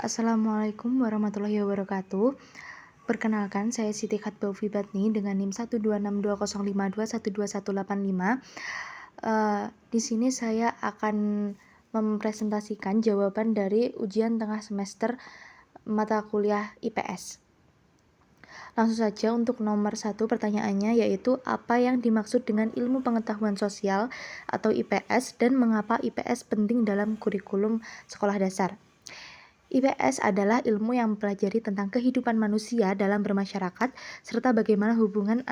Assalamualaikum warahmatullahi wabarakatuh. Perkenalkan, saya Siti Khatbau Fibatni dengan NIM 1262052121185. Di sini saya akan mempresentasikan jawaban dari ujian tengah semester mata kuliah IPS. Langsung saja untuk nomor 1 pertanyaannya, yaitu apa yang dimaksud dengan ilmu pengetahuan sosial atau IPS dan mengapa IPS penting dalam kurikulum sekolah dasar. IPS adalah ilmu yang mempelajari tentang kehidupan manusia dalam bermasyarakat serta bagaimana hubungan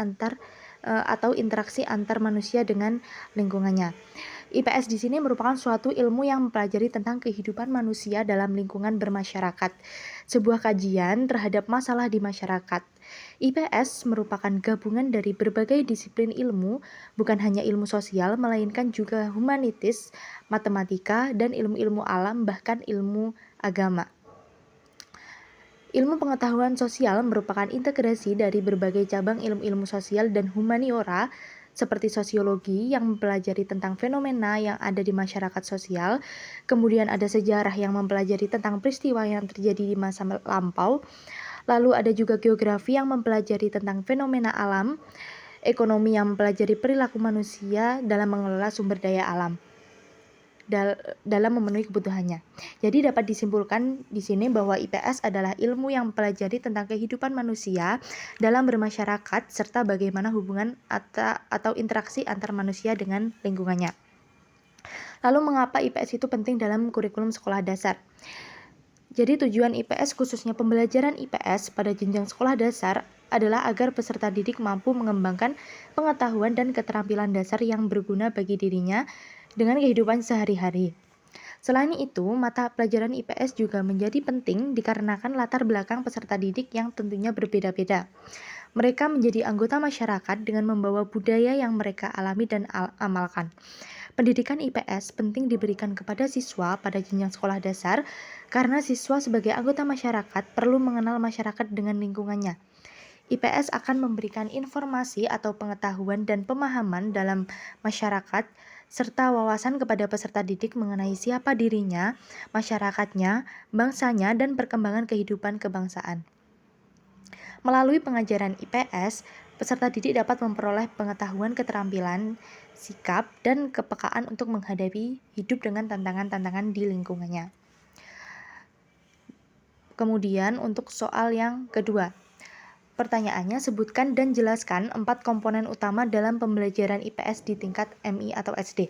atau interaksi antar manusia dengan lingkungannya. IPS di sini merupakan suatu ilmu yang mempelajari tentang kehidupan manusia dalam lingkungan bermasyarakat, sebuah kajian terhadap masalah di masyarakat. IPS merupakan gabungan dari berbagai disiplin ilmu, bukan hanya ilmu sosial, melainkan juga humanitis, matematika, dan ilmu-ilmu alam, bahkan ilmu agama. Ilmu pengetahuan sosial merupakan integrasi dari berbagai cabang ilmu-ilmu sosial dan humaniora, seperti sosiologi yang mempelajari tentang fenomena yang ada di masyarakat sosial, kemudian ada sejarah yang mempelajari tentang peristiwa yang terjadi di masa lampau, lalu ada juga geografi yang mempelajari tentang fenomena alam, ekonomi yang mempelajari perilaku manusia dalam mengelola sumber daya alam dalam memenuhi kebutuhannya. Jadi dapat disimpulkan di sini bahwa IPS adalah ilmu yang mempelajari tentang kehidupan manusia dalam bermasyarakat serta bagaimana hubungan atau interaksi antar manusia dengan lingkungannya. Lalu mengapa IPS itu penting dalam kurikulum sekolah dasar? Jadi tujuan IPS khususnya pembelajaran IPS pada jenjang sekolah dasar adalah agar peserta didik mampu mengembangkan pengetahuan dan keterampilan dasar yang berguna bagi dirinya dengan kehidupan sehari-hari. Selain itu, mata pelajaran IPS juga menjadi penting dikarenakan latar belakang peserta didik yang tentunya berbeda-beda. Mereka menjadi anggota masyarakat dengan membawa budaya yang mereka alami dan amalkan. Pendidikan IPS penting diberikan kepada siswa pada jenjang sekolah dasar karena siswa sebagai anggota masyarakat perlu mengenal masyarakat dengan lingkungannya. IPS akan memberikan informasi atau pengetahuan dan pemahaman dalam masyarakat serta wawasan kepada peserta didik mengenai siapa dirinya, masyarakatnya, bangsanya, dan perkembangan kehidupan kebangsaan. Melalui pengajaran IPS, peserta didik dapat memperoleh pengetahuan, keterampilan, sikap, dan kepekaan untuk menghadapi hidup dengan tantangan-tantangan di lingkungannya. Kemudian untuk soal yang kedua, pertanyaannya, sebutkan dan jelaskan 4 komponen utama dalam pembelajaran IPS di tingkat MI atau SD.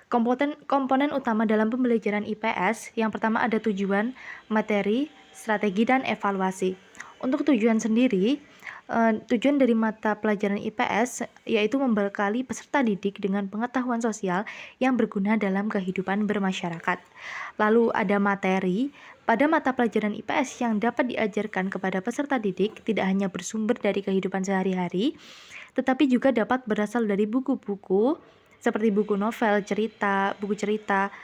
Komponen utama dalam pembelajaran IPS, yang pertama ada tujuan, materi, strategi, dan evaluasi. Untuk tujuan sendiri, tujuan dari mata pelajaran IPS yaitu membekali peserta didik dengan pengetahuan sosial yang berguna dalam kehidupan bermasyarakat. Lalu ada materi. Pada mata pelajaran IPS yang dapat diajarkan kepada peserta didik tidak hanya bersumber dari kehidupan sehari-hari, tetapi juga dapat berasal dari buku-buku seperti buku novel, buku cerita,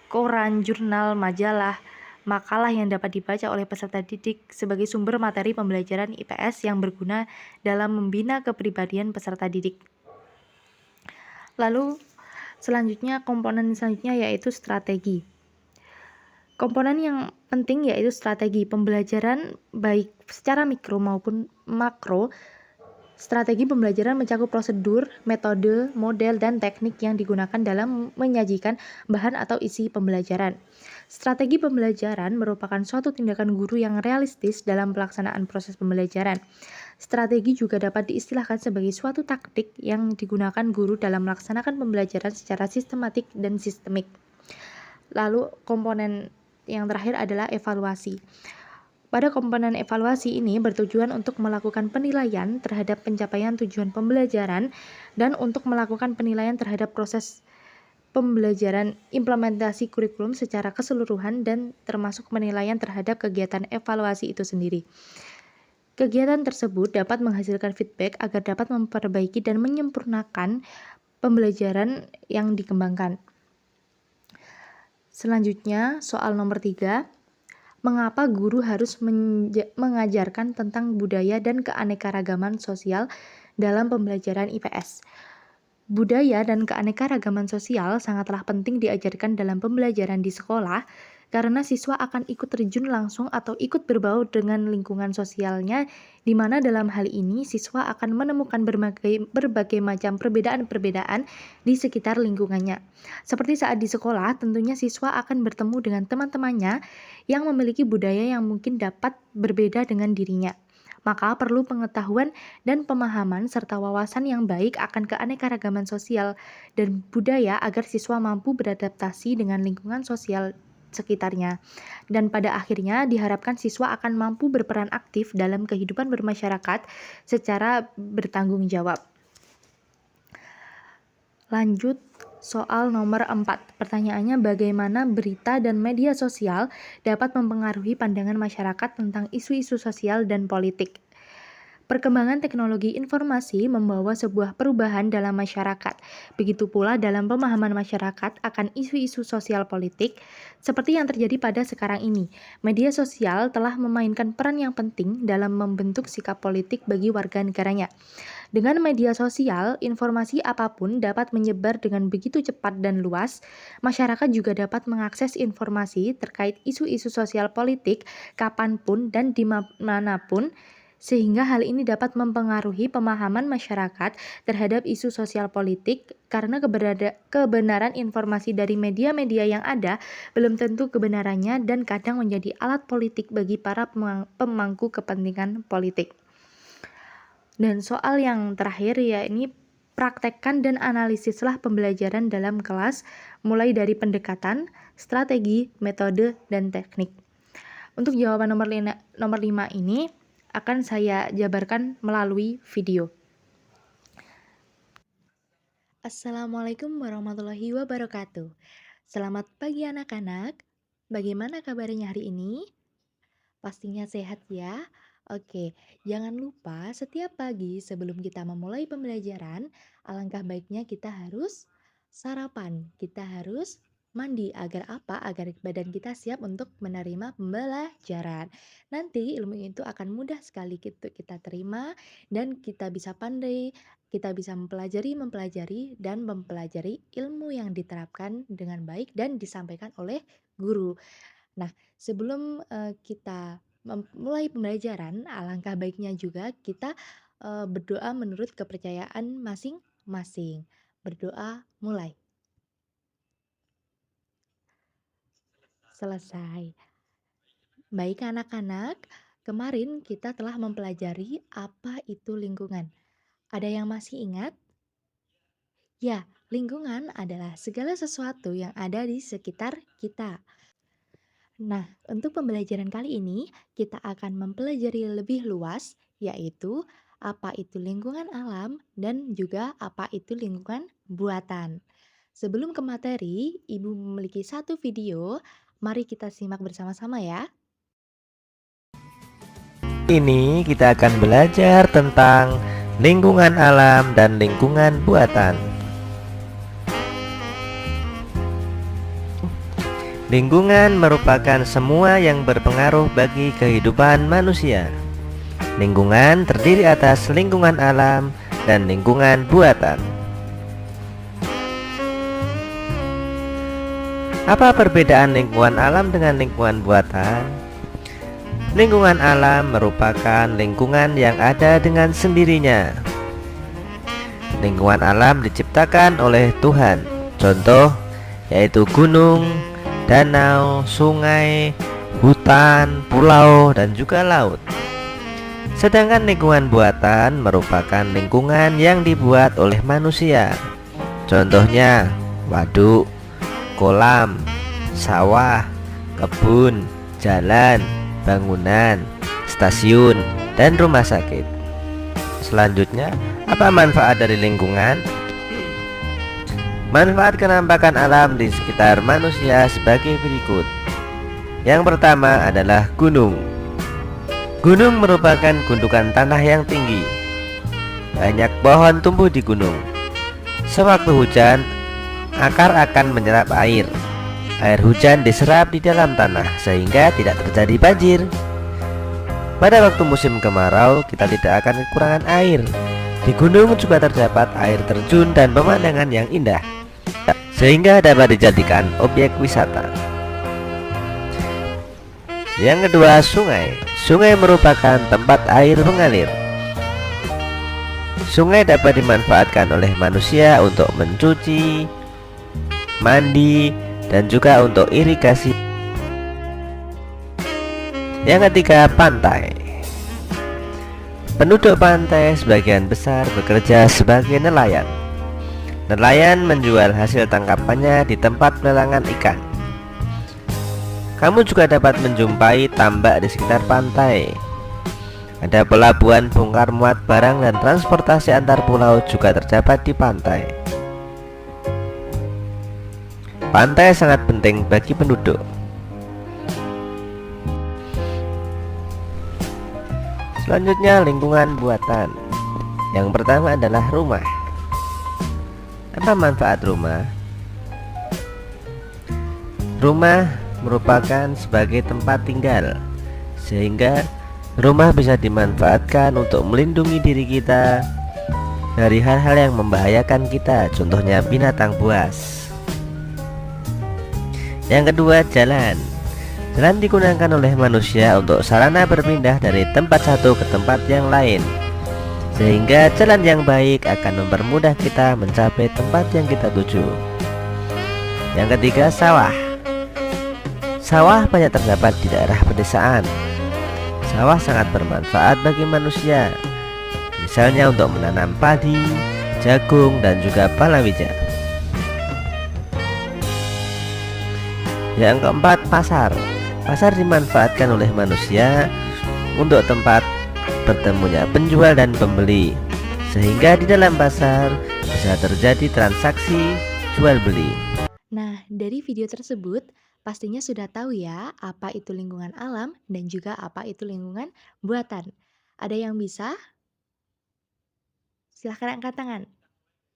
koran, jurnal, majalah, makalah yang dapat dibaca oleh peserta didik sebagai sumber materi pembelajaran IPS yang berguna dalam membina kepribadian peserta didik. Lalu komponen selanjutnya yaitu strategi. Komponen yang penting yaitu strategi pembelajaran baik secara mikro maupun makro. Strategi pembelajaran mencakup prosedur, metode, model, dan teknik yang digunakan dalam menyajikan bahan atau isi pembelajaran. Strategi pembelajaran merupakan suatu tindakan guru yang realistis dalam pelaksanaan proses pembelajaran. Strategi juga dapat diistilahkan sebagai suatu taktik yang digunakan guru dalam melaksanakan pembelajaran secara sistematik dan sistemik. Lalu komponen yang terakhir adalah evaluasi. Pada komponen evaluasi ini bertujuan untuk melakukan penilaian terhadap pencapaian tujuan pembelajaran dan untuk melakukan penilaian terhadap proses pembelajaran implementasi kurikulum secara keseluruhan dan termasuk penilaian terhadap kegiatan evaluasi itu sendiri. Kegiatan tersebut dapat menghasilkan feedback agar dapat memperbaiki dan menyempurnakan pembelajaran yang dikembangkan. Selanjutnya, soal nomor 3. Mengapa guru harus mengajarkan tentang budaya dan keanekaragaman sosial dalam pembelajaran IPS? Budaya dan keanekaragaman sosial sangatlah penting diajarkan dalam pembelajaran di sekolah karena siswa akan ikut terjun langsung atau ikut berbaur dengan lingkungan sosialnya, di mana dalam hal ini siswa akan menemukan berbagai macam perbedaan-perbedaan di sekitar lingkungannya. Seperti saat di sekolah, tentunya siswa akan bertemu dengan teman-temannya yang memiliki budaya yang mungkin dapat berbeda dengan dirinya. Maka perlu pengetahuan dan pemahaman serta wawasan yang baik akan keanekaragaman sosial dan budaya agar siswa mampu beradaptasi dengan lingkungan sosial sekitarnya. Dan pada akhirnya diharapkan siswa akan mampu berperan aktif dalam kehidupan bermasyarakat secara bertanggung jawab. Lanjut soal nomor 4. Pertanyaannya, bagaimana berita dan media sosial dapat mempengaruhi pandangan masyarakat tentang isu-isu sosial dan politik? Perkembangan teknologi informasi membawa sebuah perubahan dalam masyarakat. Begitu pula dalam pemahaman masyarakat akan isu-isu sosial politik seperti yang terjadi pada sekarang ini. Media sosial telah memainkan peran yang penting dalam membentuk sikap politik bagi warga negaranya. Dengan media sosial, informasi apapun dapat menyebar dengan begitu cepat dan luas. Masyarakat juga dapat mengakses informasi terkait isu-isu sosial politik kapanpun dan dimanapun, sehingga hal ini dapat mempengaruhi pemahaman masyarakat terhadap isu sosial politik karena kebenaran informasi dari media-media yang ada belum tentu kebenarannya dan kadang menjadi alat politik bagi para pemangku kepentingan politik. Dan soal yang terakhir ini praktekkan dan analisislah pembelajaran dalam kelas mulai dari pendekatan, strategi, metode, dan teknik. Untuk jawaban nomor 5 ini akan saya jabarkan melalui video. Assalamualaikum warahmatullahi wabarakatuh. Selamat pagi anak-anak. Bagaimana kabarnya hari ini? Pastinya sehat ya. Oke, jangan lupa setiap pagi sebelum kita memulai pembelajaran, alangkah baiknya kita harus sarapan. Kita harus mandi agar apa? Agar badan kita siap untuk menerima pembelajaran. Nanti ilmu itu akan mudah sekali kita terima dan kita bisa pandai, kita bisa mempelajari dan mempelajari ilmu yang diterapkan dengan baik dan disampaikan oleh guru. Nah, sebelum kita memulai pembelajaran, alangkah baiknya juga kita berdoa menurut kepercayaan masing-masing. Berdoa mulai. Selesai. Baik anak-anak, kemarin kita telah mempelajari apa itu lingkungan. Ada yang masih ingat? Ya, lingkungan adalah segala sesuatu yang ada di sekitar kita. Nah, untuk pembelajaran kali ini, kita akan mempelajari lebih luas, yaitu apa itu lingkungan alam dan juga apa itu lingkungan buatan. Sebelum ke materi, Ibu memiliki satu video, mari kita simak bersama-sama ya. Ini kita akan belajar tentang lingkungan alam dan lingkungan buatan. Lingkungan merupakan semua yang berpengaruh bagi kehidupan manusia. Lingkungan terdiri atas lingkungan alam dan lingkungan buatan. Apa perbedaan lingkungan alam dengan lingkungan buatan? Lingkungan alam merupakan lingkungan yang ada dengan sendirinya. Lingkungan alam diciptakan oleh Tuhan. Contoh yaitu gunung, danau, sungai, hutan, pulau, dan juga laut. Sedangkan lingkungan buatan merupakan lingkungan yang dibuat oleh manusia. Contohnya waduk, kolam, sawah, kebun, jalan, bangunan, stasiun, dan rumah sakit. Selanjutnya, apa manfaat dari lingkungan? Manfaat kenampakan alam di sekitar manusia sebagai berikut. Yang pertama adalah gunung. Gunung merupakan gundukan tanah yang tinggi. Banyak pohon tumbuh di gunung. Sewaktu hujan, akar akan menyerap air. Air hujan diserap di dalam tanah sehingga tidak terjadi banjir. Pada waktu musim kemarau, kita tidak akan kekurangan air. Di gunung juga terdapat air terjun dan pemandangan yang indah, sehingga dapat dijadikan objek wisata. Yang kedua, sungai. Sungai merupakan tempat air mengalir. Sungai dapat dimanfaatkan oleh manusia untuk mencuci, mandi, dan juga untuk irigasi. Yang ketiga, pantai. Penduduk pantai sebagian besar bekerja sebagai nelayan. Nelayan menjual hasil tangkapannya di tempat pelelangan ikan. Kamu juga dapat menjumpai tambak di sekitar pantai. Ada pelabuhan bongkar muat barang dan transportasi antar pulau juga terdapat di pantai. Pantai sangat penting bagi penduduk. Selanjutnya, lingkungan buatan. Yang pertama adalah rumah. Apa manfaat rumah? Rumah merupakan sebagai tempat tinggal, sehingga rumah bisa dimanfaatkan untuk melindungi diri kita dari hal-hal yang membahayakan kita, contohnya binatang buas. Yang kedua, jalan. Jalan digunakan oleh manusia untuk sarana berpindah dari tempat satu ke tempat yang lain, sehingga jalan yang baik akan mempermudah kita mencapai tempat yang kita tuju. Yang ketiga, sawah. Sawah banyak terdapat di daerah pedesaan. Sawah sangat bermanfaat bagi manusia, misalnya untuk menanam padi, jagung, dan juga palawija. Yang keempat, pasar. Pasar dimanfaatkan oleh manusia untuk tempat bertemunya penjual dan pembeli, sehingga di dalam pasar bisa terjadi transaksi jual beli. Nah, dari video tersebut, pastinya sudah tahu ya apa itu lingkungan alam dan juga apa itu lingkungan buatan. Ada yang bisa? Silahkan angkat tangan.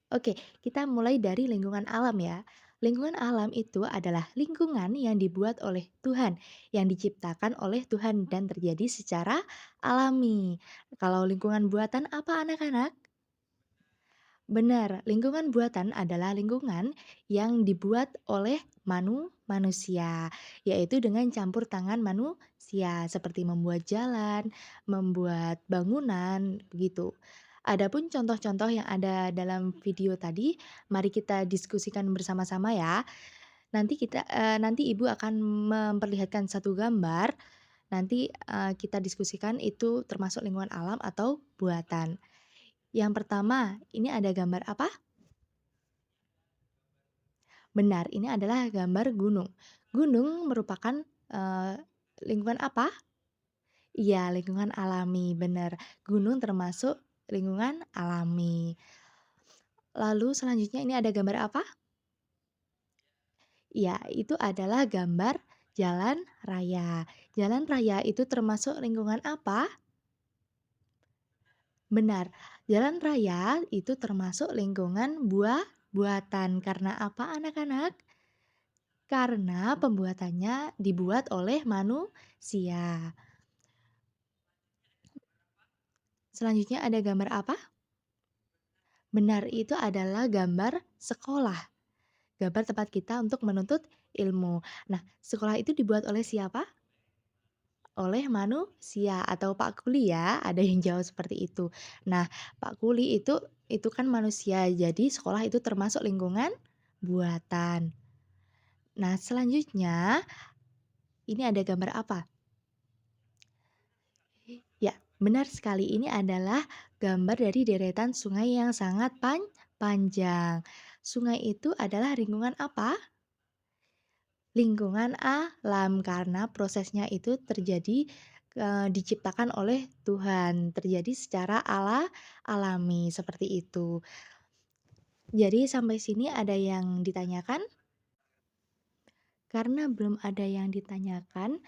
Oke, kita mulai dari lingkungan alam ya. Lingkungan alam itu adalah lingkungan yang dibuat oleh Tuhan, yang diciptakan oleh Tuhan dan terjadi secara alami. Kalau lingkungan buatan apa anak-anak? Benar, lingkungan buatan adalah lingkungan yang dibuat oleh manusia, yaitu dengan campur tangan manusia, seperti membuat jalan, membuat bangunan, begitu. Adapun contoh-contoh yang ada dalam video tadi, mari kita diskusikan bersama-sama ya. Nanti Ibu akan memperlihatkan satu gambar, nanti kita diskusikan itu termasuk lingkungan alam atau buatan. Yang pertama, ini ada gambar apa? Benar, ini adalah gambar gunung. Gunung merupakan, eee, lingkungan apa? Iya, lingkungan alami, benar. Gunung termasuk lingkungan alami. Lalu selanjutnya ini ada gambar apa? Iya, itu adalah gambar jalan raya. Jalan raya itu termasuk lingkungan apa? Benar, jalan raya itu termasuk lingkungan buatan. Karena apa anak-anak? Karena pembuatannya dibuat oleh manusia. Selanjutnya ada gambar apa? Benar, itu adalah gambar sekolah. Gambar tempat kita untuk menuntut ilmu. Nah, sekolah itu dibuat oleh siapa? Oleh manusia atau Pak Kuli ya, ada yang jawab seperti itu. Nah, Pak Kuli itu kan manusia, jadi sekolah itu termasuk lingkungan buatan. Nah, selanjutnya ini ada gambar apa? Ya, benar sekali. Ini adalah gambar dari deretan sungai yang sangat panjang. Sungai itu adalah lingkungan apa? Lingkungan alam karena prosesnya itu terjadi diciptakan oleh Tuhan, terjadi secara alami seperti itu. Jadi sampai sini ada yang ditanyakan? Karena belum ada yang ditanyakan,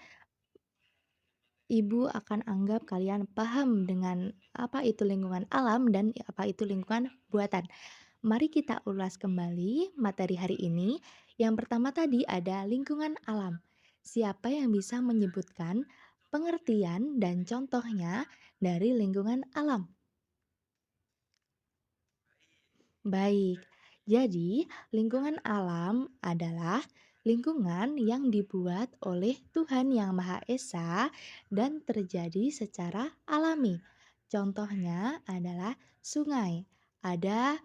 Ibu akan anggap kalian paham dengan apa itu lingkungan alam dan apa itu lingkungan buatan. Mari kita ulas kembali materi hari ini. Yang pertama tadi ada lingkungan alam. Siapa yang bisa menyebutkan pengertian dan contohnya dari lingkungan alam? Baik, jadi lingkungan alam adalah lingkungan yang dibuat oleh Tuhan Yang Maha Esa dan terjadi secara alami. Contohnya adalah sungai, ada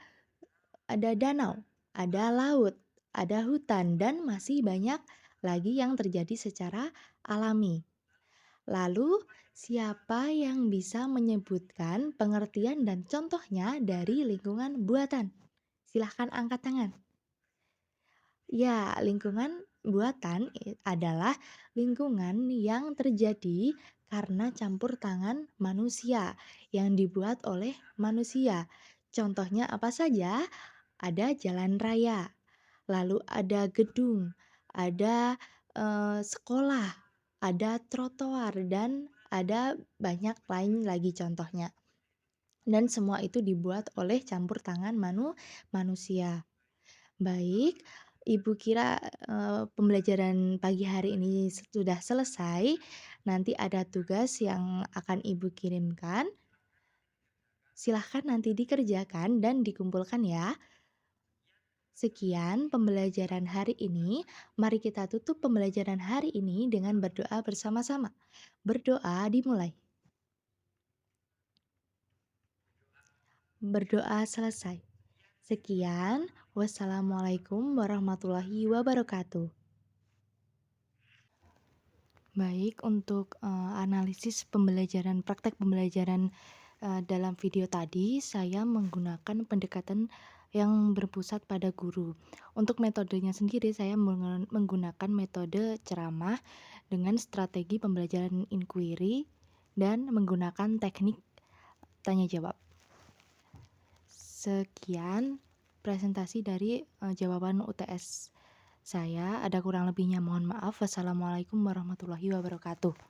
danau, ada laut, ada hutan, dan masih banyak lagi yang terjadi secara alami. Lalu, siapa yang bisa menyebutkan pengertian dan contohnya dari lingkungan buatan? Silahkan angkat tangan. Ya, lingkungan buatan adalah lingkungan yang terjadi karena campur tangan manusia yang dibuat oleh manusia. Contohnya apa saja? Ada jalan raya, lalu ada gedung, ada sekolah, ada trotoar, dan ada banyak lain lagi contohnya. Dan semua itu dibuat oleh campur tangan manusia. Baik, Ibu kira pembelajaran pagi hari ini sudah selesai. Nanti ada tugas yang akan Ibu kirimkan. Silahkan nanti dikerjakan dan dikumpulkan ya. Sekian pembelajaran hari ini. Mari kita tutup pembelajaran hari ini dengan berdoa bersama-sama. Berdoa dimulai. Berdoa selesai. Sekian, wassalamualaikum warahmatullahi wabarakatuh. Baik, untuk analisis pembelajaran, praktek pembelajaran dalam video tadi, saya menggunakan pendekatan yang berpusat pada guru. Untuk metodenya sendiri, saya menggunakan metode ceramah dengan strategi pembelajaran inquiry dan menggunakan teknik tanya jawab. Sekian presentasi dari jawaban UTS saya. Ada kurang lebihnya mohon maaf. Wassalamualaikum warahmatullahi wabarakatuh.